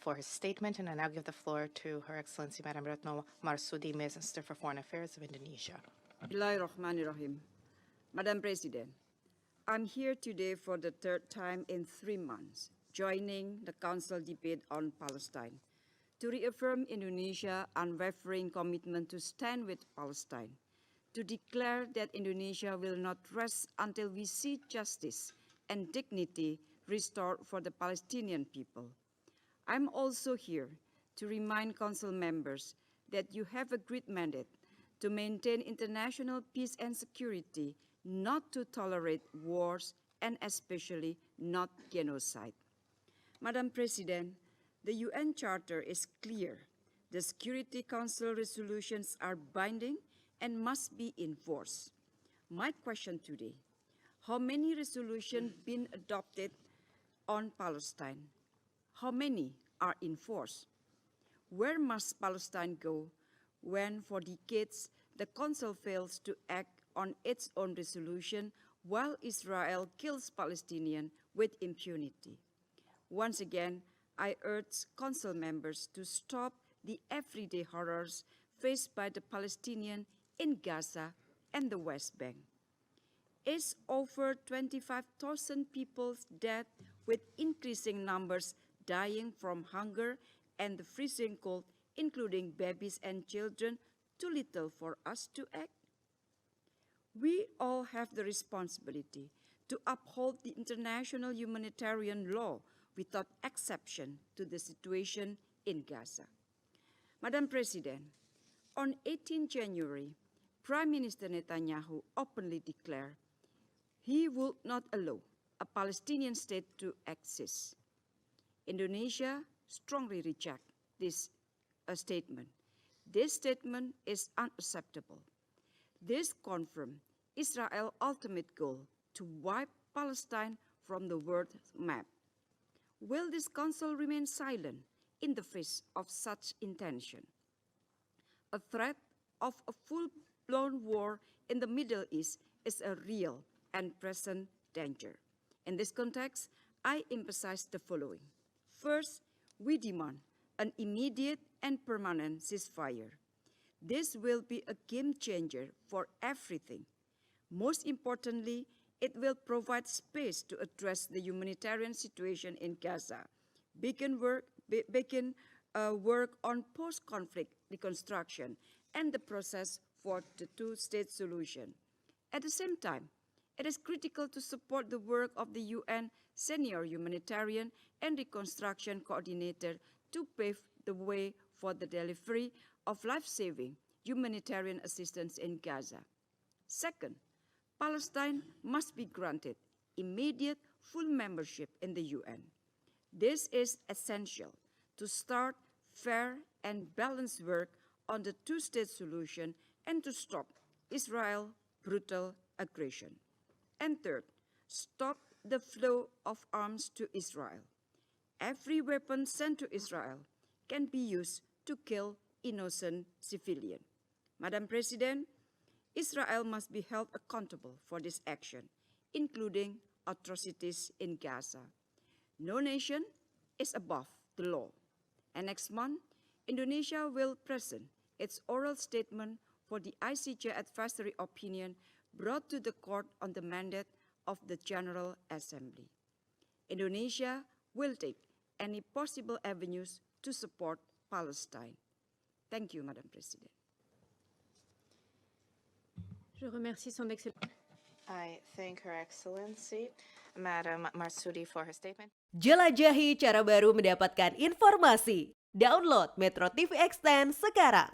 For his statement, and I now give the floor to Her Excellency Madam Retno Marsudi, Minister for Foreign Affairs of Indonesia. Bismillahirrahmanirrahim. Madam President, I'm here today for the third time in 3 months, joining the Council debate on Palestine to reaffirm Indonesia's unwavering commitment to stand with Palestine, to declare that Indonesia will not rest until we see justice and dignity restored for the Palestinian people. I'm also here to remind Council members that you have a great mandate to maintain international peace and security, not to tolerate wars, and especially not genocide. Madam President, the UN Charter is clear. The Security Council resolutions are binding and must be enforced. My question today, how many resolutions been adopted on Palestine? How many are enforced? Where must Palestine go when for decades the Council fails to act on its own resolution while Israel kills Palestinians with impunity? Once again, I urge Council members to stop the everyday horrors faced by the Palestinians in Gaza and the West Bank. It's over 25,000 people dead, with increasing numbers dying from hunger and the freezing cold, including babies and children, too little for us to act? We all have the responsibility to uphold the international humanitarian law without exception to the situation in Gaza. Madam President, on 18 January, Prime Minister Netanyahu openly declared he would not allow a Palestinian state to exist. Indonesia strongly rejects this statement. This statement is unacceptable. This confirms Israel's ultimate goal to wipe Palestine from the world map. Will this Council remain silent in the face of such intention? A threat of a full-blown war in the Middle East is a real and present danger. In this context, I emphasize the following. First, we demand an immediate and permanent ceasefire. This will be a game changer for everything. Most importantly, it will provide space to address the humanitarian situation in Gaza, begin work on post-conflict reconstruction, and the process for the two-state solution. At the same time, it is critical to support the work of the UN Senior Humanitarian and Reconstruction Coordinator to pave the way for the delivery of life-saving humanitarian assistance in Gaza. Second, Palestine must be granted immediate full membership in the UN. This is essential to start fair and balanced work on the two-state solution and to stop Israel's brutal aggression. And third, stop the flow of arms to Israel. Every weapon sent to Israel can be used to kill innocent civilians. Madam President, Israel must be held accountable for this action, including atrocities in Gaza. No nation is above the law. And next month, Indonesia will present its oral statement for the ICJ advisory opinion brought to the court on the mandate of the General Assembly. Indonesia will take any possible avenues to support Palestine. Thank you, Madam President. Je remercie Son Excellence. I thank Her Excellency Madam Marsudi for her statement. Jelajahi cara baru mendapatkan informasi. Download MetroTV Extend sekarang.